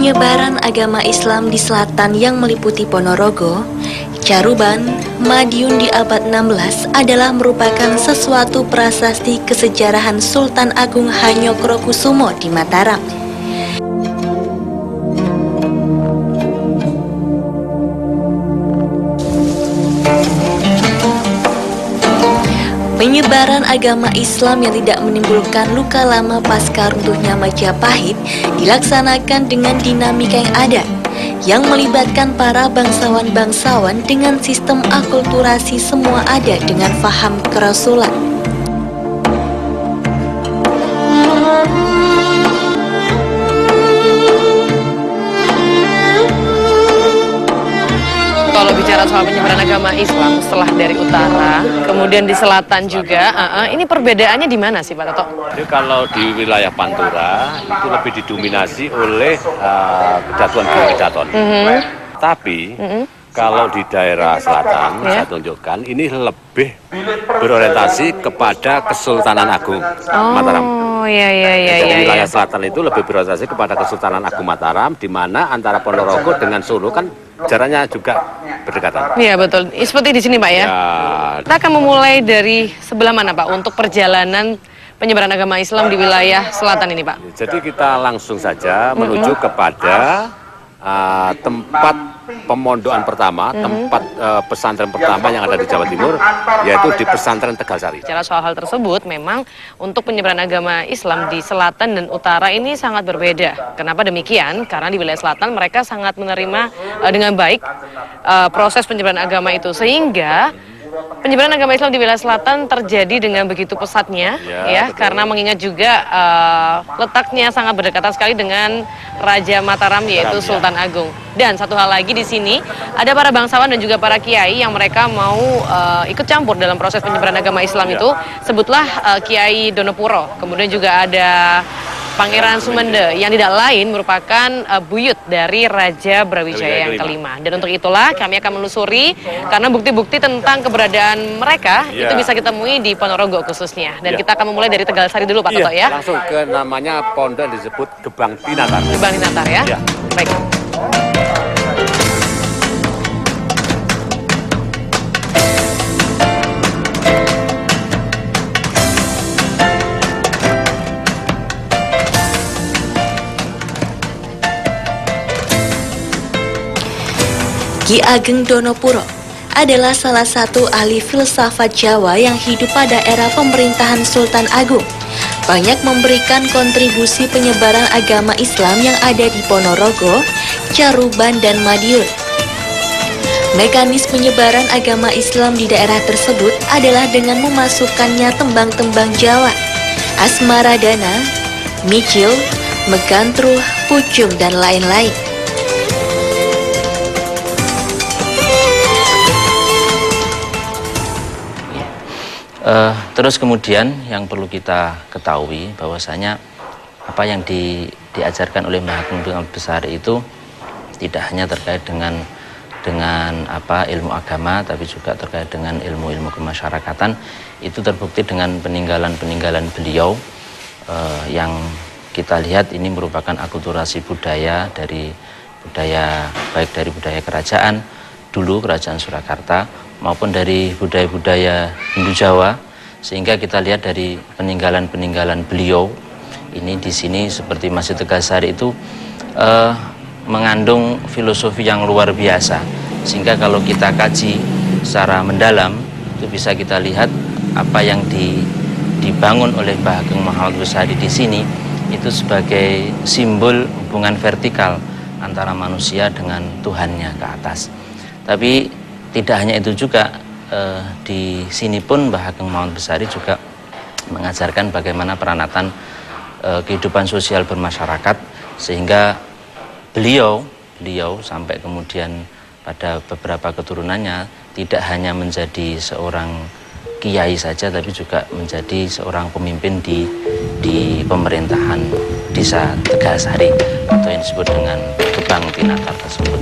Penyebaran agama Islam di selatan yang meliputi Ponorogo, Caruban, Madiun di abad 16 adalah merupakan sesuatu prasasti kesejarahan Sultan Agung Hanyokrokusumo di Mataram. Penyebaran agama Islam yang tidak menimbulkan luka lama pasca runtuhnya Majapahit dilaksanakan dengan dinamika yang ada, yang melibatkan para bangsawan-bangsawan dengan sistem akulturasi semua ada dengan faham kerasulan. Kalau bicara soal penyebaran agama Islam setelah dari utara, kemudian di selatan juga, ini perbedaannya di mana sih Pak Toto? Jadi kalau di wilayah Pantura itu lebih didominasi oleh kedatuan. Tapi kalau di daerah selatan, saya tunjukkan ini lebih berorientasi kepada Kesultanan Agung Mataram. Oh iya. Jadi wilayah selatan itu lebih berorientasi kepada Kesultanan Agung Mataram, di mana antara Ponorogo dengan Solo kan jaraknya juga berdekatan. Iya betul, seperti di sini Pak ya. Kita akan memulai dari sebelah mana Pak untuk perjalanan penyebaran agama Islam di wilayah selatan ini Pak? Jadi kita langsung saja menuju kepada tempat pemondokan pertama, tempat pesantren pertama yang ada di Jawa Timur, yaitu di pesantren Tegalsari. Bicara soal hal tersebut, memang untuk penyebaran agama Islam di selatan dan utara ini sangat berbeda. Kenapa demikian? Karena di wilayah selatan mereka sangat menerima dengan baik proses penyebaran agama itu, sehingga penyebaran agama Islam di wilayah selatan terjadi dengan begitu pesatnya, karena mengingat juga letaknya sangat berdekatan sekali dengan Raja Mataram, yaitu Sultan Agung. Dan satu hal lagi di sini ada para bangsawan dan juga para kiai yang mereka mau ikut campur dalam proses penyebaran agama Islam itu. Sebutlah Kiai Donopuro, kemudian juga ada Pangeran Sumende yang tidak lain merupakan buyut dari Raja Brawijaya yang kelima. Dan untuk itulah kami akan menelusuri karena bukti-bukti tentang keberadaan mereka itu bisa kita temui di Ponorogo khususnya. Dan kita akan memulai dari Tegalsari dulu Pak Toto ya. Langsung ke namanya pondok yang disebut Gebang Tinatar. Gebang Tinatar ya. Baik. Ki Ageng Donopuro adalah salah satu ahli filsafat Jawa yang hidup pada era pemerintahan Sultan Agung. Banyak memberikan kontribusi penyebaran agama Islam yang ada di Ponorogo, Caruban, dan Madiun. Mekanis penyebaran agama Islam di daerah tersebut adalah dengan memasukkannya tembang-tembang Jawa, Asmaradana, Micil, Megantruh, Pucung, dan lain-lain. Terus kemudian yang perlu kita ketahui bahwasanya apa yang diajarkan oleh Mbah Ageng Besari itu tidak hanya terkait dengan ilmu agama, tapi juga terkait dengan ilmu-ilmu kemasyarakatan. Itu terbukti dengan peninggalan beliau yang kita lihat ini merupakan akulturasi budaya baik dari budaya kerajaan dulu, kerajaan Surakarta, maupun dari budaya-budaya Hindu Jawa, sehingga kita lihat dari peninggalan beliau ini di sini seperti Masjid Tegalsari itu mengandung filosofi yang luar biasa, sehingga kalau kita kaji secara mendalam itu bisa kita lihat apa yang dibangun oleh Mbah Ageng Muhammad Besari di sini itu sebagai simbol hubungan vertikal antara manusia dengan Tuhannya ke atas. Tapi tidak hanya itu juga, di sini pun Mbah Ageng Muhammad Besari juga mengajarkan bagaimana peranatan kehidupan sosial bermasyarakat, sehingga beliau sampai kemudian pada beberapa keturunannya tidak hanya menjadi seorang kiai saja, tapi juga menjadi seorang pemimpin di pemerintahan desa Tegalsari atau yang disebut dengan Gebang Tinatar tersebut.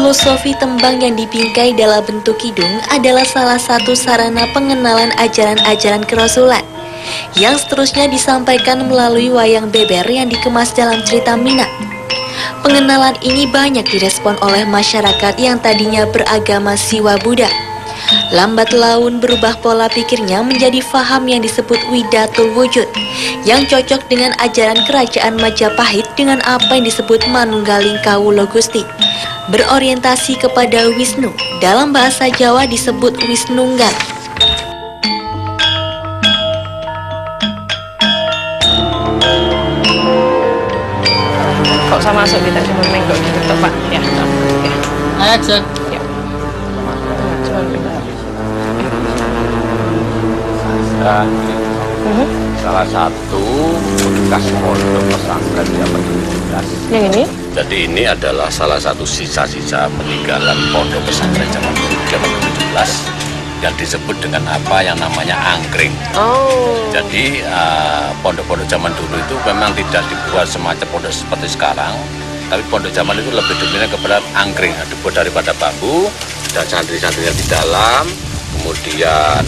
Filosofi tembang yang dibingkai dalam bentuk kidung adalah salah satu sarana pengenalan ajaran-ajaran kerasulan yang seterusnya disampaikan melalui wayang beber yang dikemas dalam cerita Minang. Pengenalan ini banyak direspon oleh masyarakat yang tadinya beragama Siwa Buddha. Lambat laun berubah pola pikirnya menjadi faham yang disebut Widatul Wujud, yang cocok dengan ajaran kerajaan Majapahit dengan apa yang disebut Manunggaling Kawula Gusti. Berorientasi kepada Wisnu, dalam bahasa Jawa disebut Wisnunggal. Kok sama masuk kita cuma menggok gitu Pak? Ya. Action. Ya. Cuma menggok. Salah satu bekas pondok pesantren zaman 17. Yang ini? Jadi ini adalah salah satu sisa-sisa peninggalan pondok pesantren zaman 17 yang disebut dengan apa yang namanya angkring. Oh. Jadi pondok-pondok zaman dulu itu memang tidak dibuat semacam pondok seperti sekarang, tapi pondok zaman itu lebih dominan kepada angkring, dibuat daripada bambu dan santri-santrinya di dalam, kemudian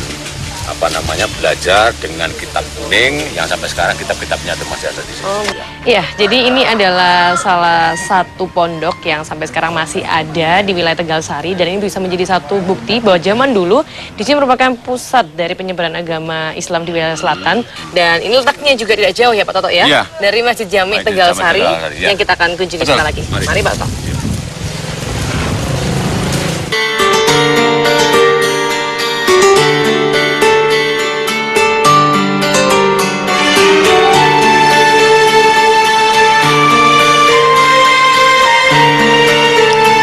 belajar dengan kitab kuning yang sampai sekarang kitab-kitabnya itu masih ada di sini. Oh. Iya, jadi ini adalah salah satu pondok yang sampai sekarang masih ada di wilayah Tegalsari, dan ini bisa menjadi satu bukti bahwa zaman dulu di sini merupakan pusat dari penyebaran agama Islam di wilayah selatan, dan ini letaknya juga tidak jauh ya Pak Toto ya, Iya. dari Masjid Jami Tegalsari yang kita akan kunjungi sekali lagi. Mari Pak Toto.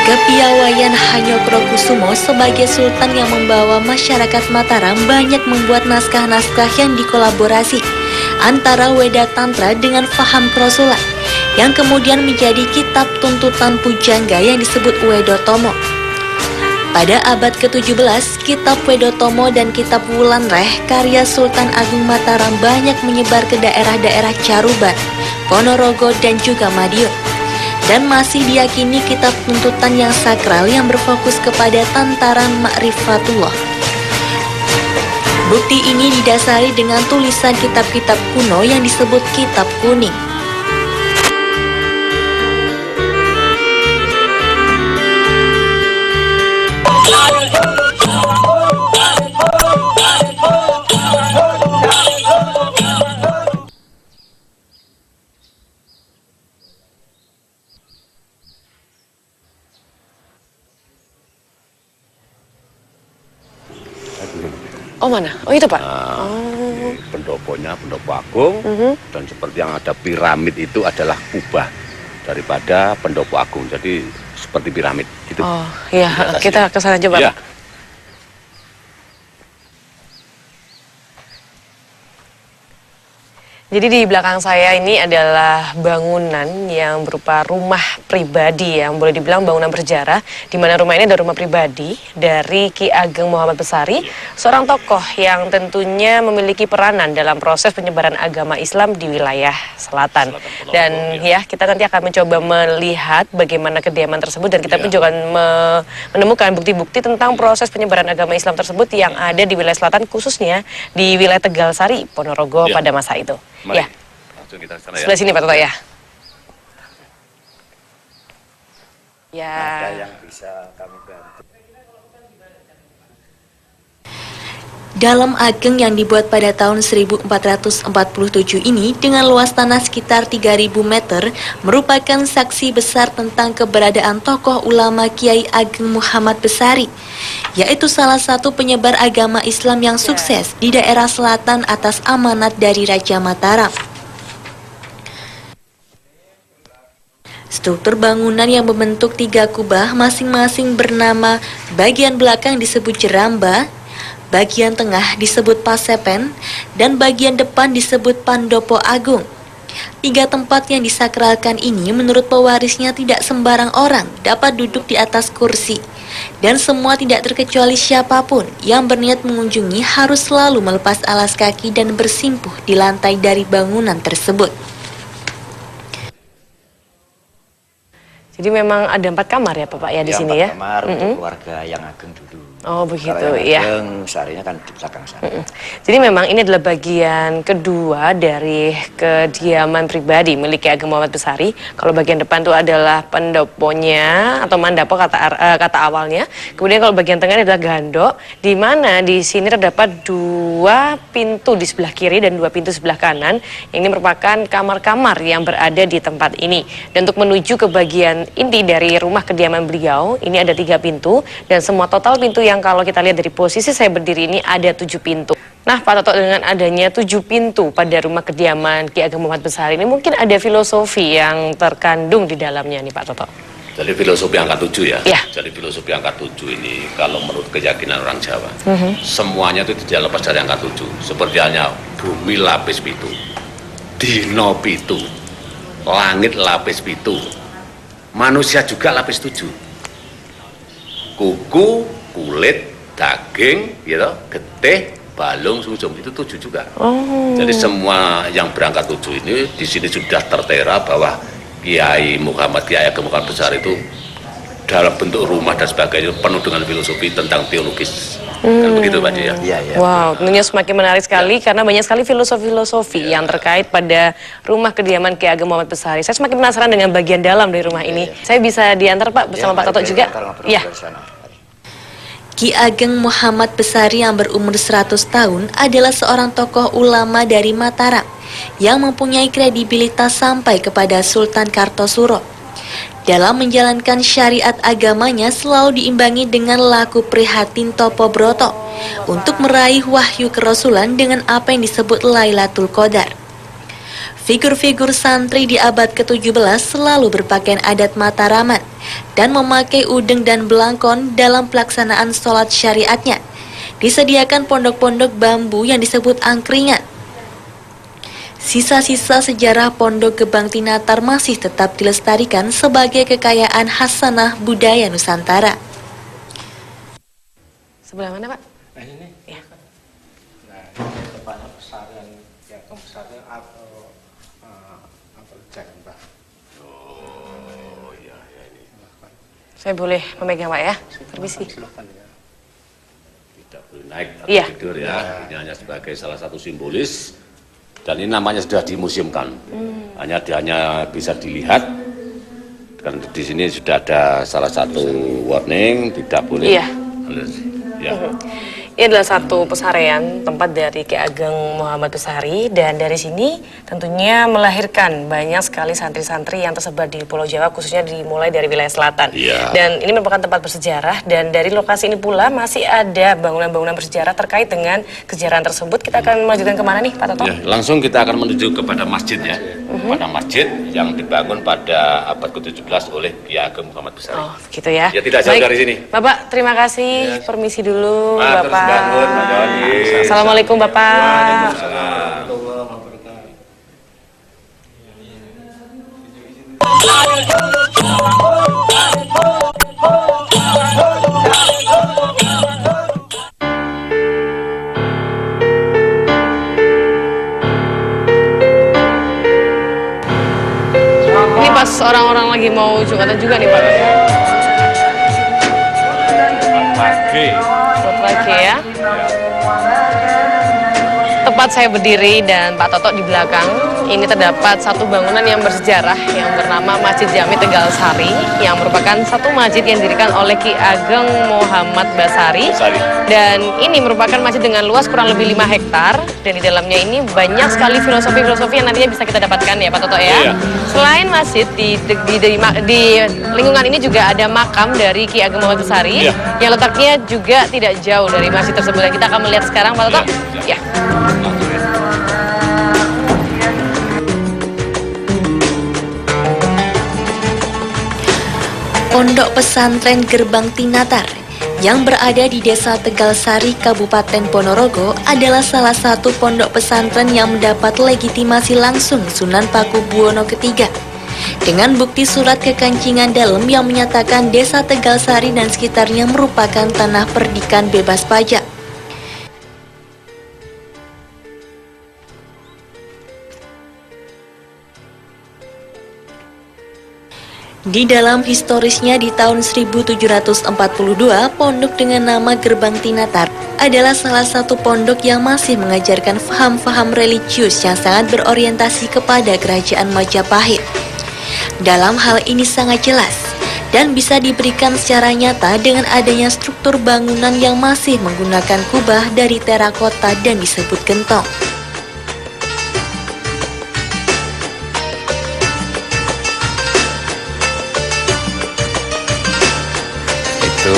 Kepiawaian Hanyokrokusumo sebagai sultan yang membawa masyarakat Mataram banyak membuat naskah-naskah yang dikolaborasi antara Weda Tantra dengan Faham Krosulan, yang kemudian menjadi kitab tuntutan pujangga yang disebut Wedotomo. Pada abad ke-17, kitab Wedotomo dan kitab Wulanreh karya Sultan Agung Mataram banyak menyebar ke daerah-daerah Caruban, Ponorogo, dan juga Madiun, dan masih diyakini kitab tuntutan yang sakral yang berfokus kepada tantaran Ma'rifatullah. Bukti ini didasari dengan tulisan kitab-kitab kuno yang disebut Kitab Kuning. Oh mana? Oh itu Pak? Ini pendoponya, pendopo agung, dan seperti yang ada piramid itu adalah kubah daripada pendopo agung. Jadi seperti piramid gitu. Oh iya, kita ke sana coba Iya. Pak. Jadi di belakang saya ini adalah bangunan yang berupa rumah pribadi, yang boleh dibilang bangunan bersejarah, di mana rumah ini ada rumah pribadi dari Ki Ageng Muhammad Besari, seorang tokoh yang tentunya memiliki peranan dalam proses penyebaran agama Islam di wilayah selatan. Dan ya, kita nanti akan mencoba melihat bagaimana kediaman tersebut, dan kita pun juga akan menemukan bukti-bukti tentang proses penyebaran agama Islam tersebut yang ada di wilayah selatan, khususnya di wilayah Tegalsari, Ponorogo pada masa itu. Mari. Ya, Langsung kita ke sana ya. sebelah sini Pak Toto ya. Ya. Ada yang bisa kami bantu. Dalam Ageng yang dibuat pada tahun 1447 ini dengan luas tanah sekitar 3.000 meter merupakan saksi besar tentang keberadaan tokoh ulama Kiai Ageng Muhammad Besari, yaitu salah satu penyebar agama Islam yang sukses di daerah selatan atas amanat dari Raja Mataram. Struktur bangunan yang membentuk 3 kubah masing-masing bernama bagian belakang disebut Jeramba, bagian tengah disebut Pasepen, dan bagian depan disebut Pandopo Agung. 3 tempat yang disakralkan ini menurut pewarisnya tidak sembarang orang dapat duduk di atas kursi, dan semua tidak terkecuali siapapun yang berniat mengunjungi harus selalu melepas alas kaki dan bersimpuh di lantai dari bangunan tersebut. Jadi memang ada 4 kamar ya Bapak ya di Ya, sini 4 ya? kamar untuk keluarga yang ageng dulu. Oh begitu, Kalau ya. yang ageng seharinya kan di belakang sana. Jadi memang ini adalah bagian kedua dari kediaman pribadi milik Ki Ageng Muhammad Besari. Kalau bagian depan itu adalah pendoponya atau mandapo kata awalnya. Kemudian kalau bagian tengah ini adalah gandok, di mana di sini terdapat 2 pintu di sebelah kiri dan 2 pintu sebelah kanan. Ini merupakan kamar-kamar yang berada di tempat ini. Dan untuk menuju ke bagian inti dari rumah kediaman beliau, ini ada 3 pintu dan semua total pintu yang kalau kita lihat dari posisi saya berdiri ini ada 7 pintu. Nah Pak Toto, dengan adanya 7 pintu pada rumah kediaman Ki Ageng Muhammad Besari ini mungkin ada filosofi yang terkandung di dalamnya nih Pak Toto. Jadi filosofi angka 7 ya. Iya. Jadi filosofi angka 7 ini kalau menurut keyakinan orang Jawa, semuanya itu tidak lepas dari angka 7. Seperti halnya bumi lapis pitu, dino pitu, langit lapis pitu, manusia juga lapis 7. Kuku, kulit, daging, gitu, getih, balung, sungsum itu 7 juga. Jadi semua yang berangkat 7 ini di sini sudah tertera bahwa Kiai Ageng Muhammad Besari itu dalam bentuk rumah dan sebagainya penuh dengan filosofi tentang teologis. Kan begitu Pak Dia. Iya, iya. Wow, tentunya semakin menarik sekali karena banyak sekali filosofi-filosofi yang terkait pada rumah kediaman Ki Ageng Muhammad Besari. Saya semakin penasaran dengan bagian dalam dari rumah ini. Saya bisa diantar Pak bersama Pak Toto juga? Iya. Ki Ageng Muhammad Besari yang berumur 100 tahun adalah seorang tokoh ulama dari Mataram yang mempunyai kredibilitas sampai kepada Sultan Kartosuro. Dalam menjalankan syariat agamanya selalu diimbangi dengan laku prihatin Topo Broto untuk meraih wahyu kerasulan dengan apa yang disebut Lailatul Qadar. Figur-figur santri di abad ke-17 selalu berpakaian adat Mataraman dan memakai udeng dan belangkon dalam pelaksanaan sholat syariatnya. Disediakan pondok-pondok bambu yang disebut angkringan. Sisa-sisa sejarah Pondok Gebang Tinatar masih tetap dilestarikan sebagai kekayaan hasanah budaya Nusantara. Sebelah mana Pak? Ini Ya. nah, depannya pesarian ya pesarian atau apel jack Pak. Saya boleh memegang Pak ya? Permisi. Silakan ya. Tidak boleh naik atau Iya. tidur ya. Ini hanya sebagai salah satu simbolis dan ini namanya sudah dimuseumkan. Hanya bisa dilihat. Kan di sini sudah ada salah satu warning tidak boleh. Iya. Ya. Ini adalah satu pesarean tempat dari Ki Ageng Muhammad Besari dan dari sini tentunya melahirkan banyak sekali santri-santri yang tersebar di Pulau Jawa khususnya dimulai dari wilayah selatan. Iya. Dan ini merupakan tempat bersejarah dan dari lokasi ini pula masih ada bangunan-bangunan bersejarah terkait dengan kesejaraan tersebut. Kita akan melanjutkan kemana nih Pak Toto? Ya, langsung kita akan menuju kepada masjid ya. Pada masjid yang dibangun pada abad ke-17 oleh Ki Ageng Muhammad Besari. Oh, gitu ya. Ya, tidak jauh Baik, dari sini. Bapak, terima kasih. Permisi dulu, Matur Bapak. bangun, Pak Joni. Assalamualaikum, Bapak. Waalaikumsalam. Allah wabarakatuh. Ini pas orang-orang lagi mau Jumatan juga nih Pak. Pagi. Selamat pagi ya. Tepat saya berdiri dan Pak Toto di belakang, ini terdapat satu bangunan yang bersejarah yang bernama Masjid Jami Tegal Sari yang merupakan satu masjid yang didirikan oleh Ki Ageng Muhammad Besari. Dan ini merupakan masjid dengan luas kurang lebih 5 hektar dan di dalamnya ini banyak sekali filosofi-filosofi yang nantinya bisa kita dapatkan ya Pak Toto ya. Iya. Selain masjid di lingkungan ini juga ada makam dari Ki Ageng Muhammad Besari Iya. yang letaknya juga tidak jauh dari masjid tersebut. Dan kita akan melihat sekarang Pak Toto. Iya. Ya. Pondok Pesantren Gerbang Tinatar yang berada di Desa Tegal Sari, Kabupaten Ponorogo adalah salah satu pondok pesantren yang mendapat legitimasi langsung Sunan Pakubuwono III dengan bukti surat kekancingan dalam yang menyatakan Desa Tegal Sari dan sekitarnya merupakan tanah perdikan bebas pajak. Di dalam historisnya di tahun 1742, pondok dengan nama Gerbang Tinatar adalah salah satu pondok yang masih mengajarkan faham-faham religius yang sangat berorientasi kepada kerajaan Majapahit. Dalam hal ini sangat jelas dan bisa diberikan secara nyata dengan adanya struktur bangunan yang masih menggunakan kubah dari terakota dan disebut gentong. Itu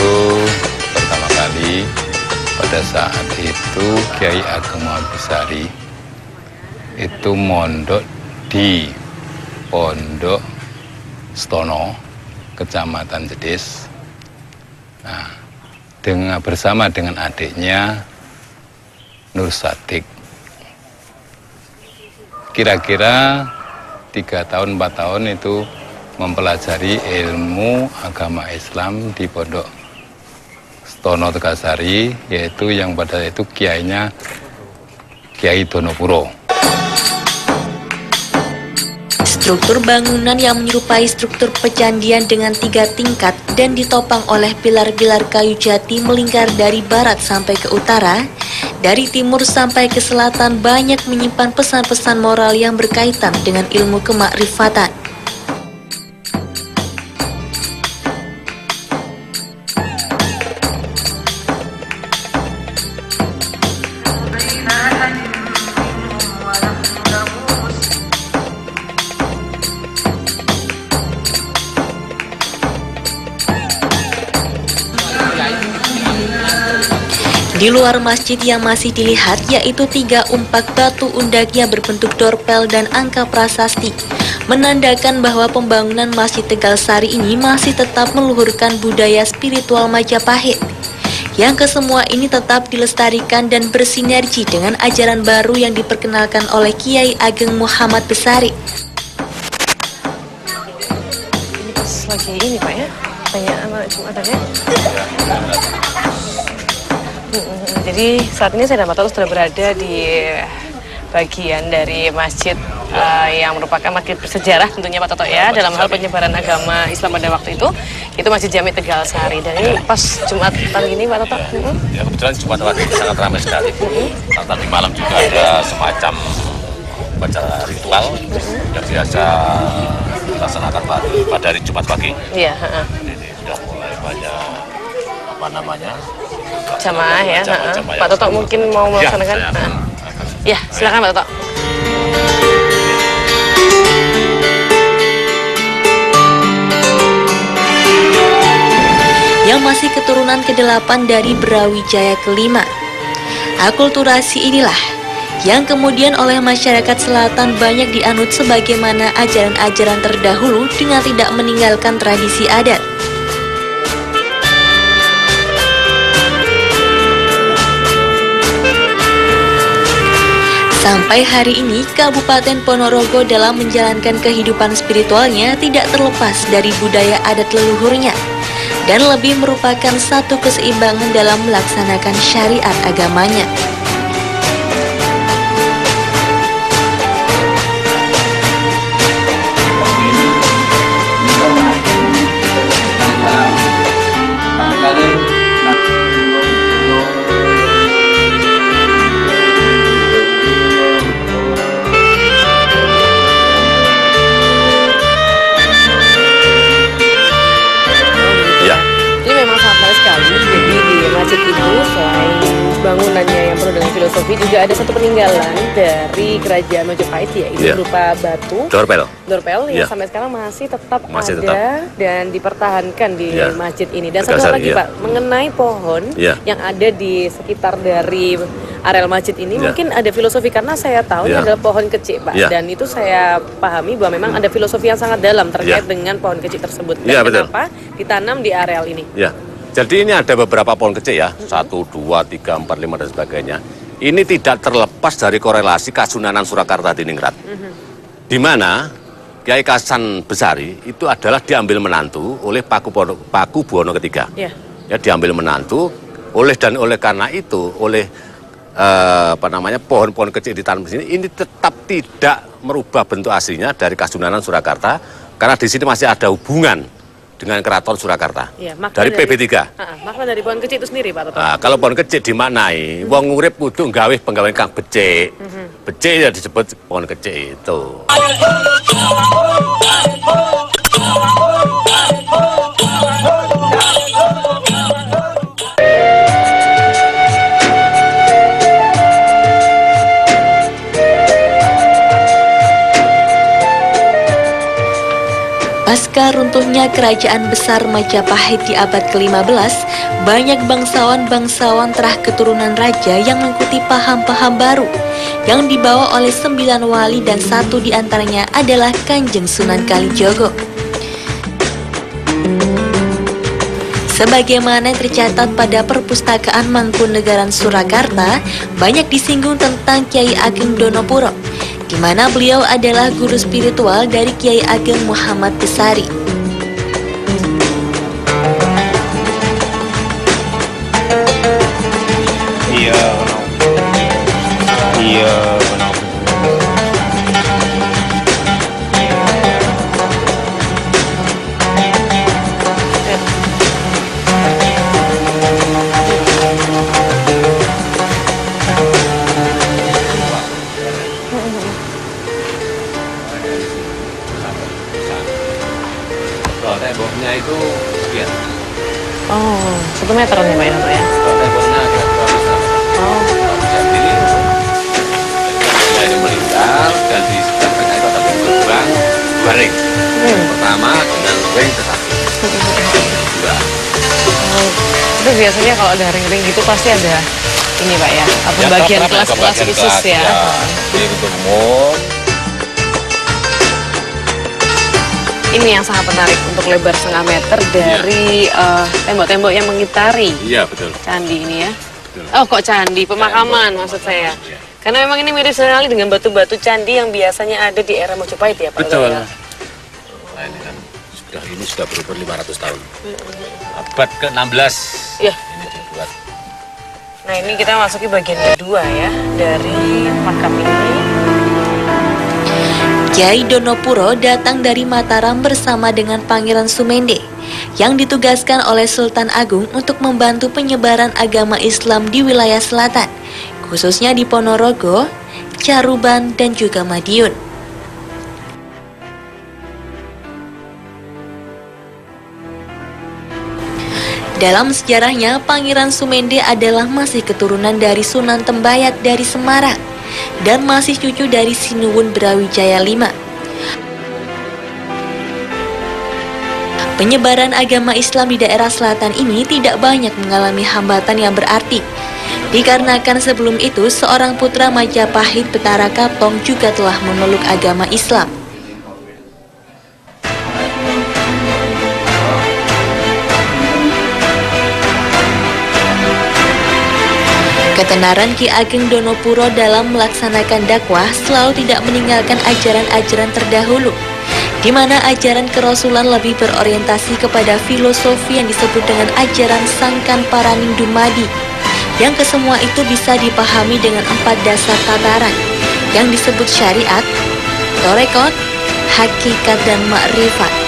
pertama kali pada saat itu Kiai Ageng Muhammad Besari itu mondok di Pondok Stono, Kecamatan Jedes. Nah, bersama dengan adiknya Nur Sadik. Kira-kira 3 tahun 4 tahun itu mempelajari ilmu agama Islam di Pondok Stono Tegasari, yaitu yang pada itu kiainya Kiai Donopuro. Struktur bangunan yang menyerupai struktur pecandian dengan 3 tingkat dan ditopang oleh pilar-pilar kayu jati melingkar dari barat sampai ke utara, dari timur sampai ke selatan banyak menyimpan pesan-pesan moral yang berkaitan dengan ilmu kemakrifatan. Di luar masjid yang masih dilihat yaitu 3 umpak batu undaknya berbentuk dorpel dan angka prasasti, menandakan bahwa pembangunan Masjid Tegalsari ini masih tetap meluhurkan budaya spiritual Majapahit, yang kesemua ini tetap dilestarikan dan bersinergi dengan ajaran baru yang diperkenalkan oleh Kiai Ageng Muhammad Besari. Ini pas lagi ini Pak ya, tanya sama Jumatannya. Jadi saat ini saya dan Pak Toto sudah berada di bagian dari masjid yang merupakan masjid bersejarah tentunya Pak Toto ya, dalam hal penyebaran agama Islam pada waktu itu Masjid Jami Tegalsari. Dan ini pas Jumatan gini Pak Toto. Ya kebetulan Jumat hari ini sangat ramai sekali. Tadi malam juga ada semacam upacara ritual yang biasa dilaksanakan pada hari Jumat pagi. Iya. Ini sudah mulai banyak Jamaah ya. Jamaah Pak Toto mungkin mau melaksanakan. Ya, silakan Pak Toto. Yang masih keturunan ke-8 dari Brawijaya ke-5. Akulturasi inilah yang kemudian oleh masyarakat selatan banyak dianut sebagaimana ajaran-ajaran terdahulu dengan tidak meninggalkan tradisi adat. Sampai hari ini, Kabupaten Ponorogo dalam menjalankan kehidupan spiritualnya tidak terlepas dari budaya adat leluhurnya dan lebih merupakan satu keseimbangan dalam melaksanakan syariat agamanya. Masjid itu selain bangunannya yang penuh dengan filosofi juga ada satu peninggalan dari kerajaan Majapahit yaitu berupa batu dorpel yang sampai sekarang masih tetap ada dan dipertahankan di masjid ini. Dan satu hal lagi Pak, mengenai pohon yang ada di sekitar dari areal masjid ini mungkin ada filosofi, karena saya tahu ini adalah pohon kecil Pak, dan itu saya pahami bahwa memang ada filosofi yang sangat dalam terkait dengan pohon kecil tersebut. Dan kenapa ditanam di areal ini? Jadi ini ada beberapa pohon kecil ya, 1, 2, 3, 4, 5 dan sebagainya. Ini tidak terlepas dari korelasi Kasunanan Surakarta Diningrat. Di mana Kiai Hasan Besari itu adalah diambil menantu oleh Paku Buwono III. Ya, diambil menantu oleh karena itu pohon-pohon kecil ditanam di sini ini tetap tidak merubah bentuk aslinya dari Kasunanan Surakarta Karena di sini masih ada hubungan dengan Keraton Surakarta. Iya, makna dari PB3. Makna dari pohon kecik itu sendiri, Pak Toto. Nah, kalau pohon kecik dimaknai, wong urip kudu nggawe penggawean kang becik. Becik ya disebut pohon kecik itu. Pasca runtuhnya kerajaan besar Majapahit di abad ke-15, banyak bangsawan-bangsawan terah keturunan raja yang mengikuti paham-paham baru yang dibawa oleh 9 wali dan satu diantaranya adalah Kanjeng Sunan Kalijogo. Sebagaimana tercatat pada perpustakaan Mangkunegaran Surakarta, banyak disinggung tentang Kiai Ageng Donopuro, di mana beliau adalah guru spiritual dari Kiai Ageng Muhammad Besari. Kalau temboknya itu sekian. Oh, 1 meter nih Pak Inoto ya? Kalau temboknya agak kurang meter. Oh. Jadi ini meninggal dan di sebelah tengah itu ada gerbang 2 ring. Pertama dengan ring ke satu. Itu biasanya kalau ada ring-ring gitu pasti ada ini Pak ya, apa Ya, bagian terserah kelas-kelas bagian khusus kelas, ya. Jadi untuk umum. Ini yang sangat menarik untuk lebar 1,5 meter dari tembok-tembok yang mengitari Iya, betul. candi ini ya. Betul. Oh kok candi, pemakaman maksud saya. Iya. Karena memang ini mirip sekali dengan batu-batu candi yang biasanya ada di era Majapahit ya Pak. Betul. Ya? Nah, ini sudah berumur 500 tahun. Abad ke-16. Iya. Ini dibuat. Nah ini kita masuki bagian kedua ya dari makam ini. Kiai Donopuro datang dari Mataram bersama dengan Pangeran Sumende yang ditugaskan oleh Sultan Agung untuk membantu penyebaran agama Islam di wilayah selatan, khususnya di Ponorogo, Caruban, dan juga Madiun. Dalam sejarahnya, Pangeran Sumende adalah masih keturunan dari Sunan Tembayat dari Semarang dan masih cucu dari Sinuwun Brawijaya V. Penyebaran agama Islam di daerah selatan ini tidak banyak mengalami hambatan yang berarti, dikarenakan sebelum itu seorang putra Majapahit Betara Kapong juga telah memeluk agama Islam. Ketenaran Ki Ageng Donopuro dalam melaksanakan dakwah selalu tidak meninggalkan ajaran-ajaran terdahulu, di mana ajaran kerasulan lebih berorientasi kepada filosofi yang disebut dengan ajaran Sangkan Paraning Dumadi, yang kesemua itu bisa dipahami dengan 4 dasar tataran, yang disebut syariat, torekot, hakikat, dan makrifat.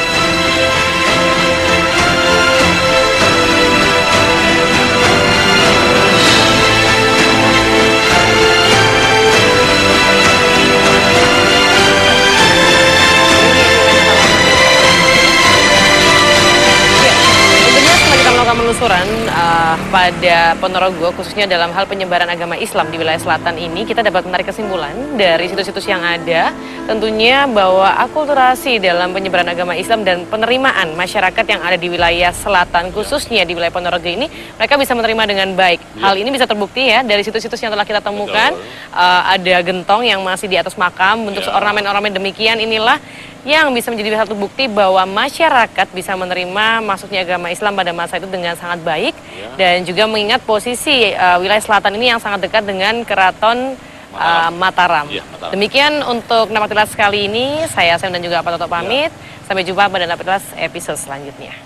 Penelusuran pada Ponorogo, khususnya dalam hal penyebaran agama Islam di wilayah selatan ini, kita dapat menarik kesimpulan dari situs-situs yang ada, tentunya bahwa akulturasi dalam penyebaran agama Islam dan penerimaan masyarakat yang ada di wilayah selatan, khususnya di wilayah Ponorogo ini, mereka bisa menerima dengan baik. Hal ini bisa terbukti ya dari situs-situs yang telah kita temukan. Ada gentong yang masih di atas makam, bentuk ornamen-ornamen demikian, inilah yang bisa menjadi satu bukti bahwa masyarakat bisa menerima masuknya agama Islam pada masa itu dengan sangat baik, dan juga mengingat posisi wilayah selatan ini yang sangat dekat dengan Keraton Mataram. Demikian untuk Napaktilas kali ini, saya Sam dan juga Pak Toto pamit. Sampai jumpa pada Napaktilas episode selanjutnya.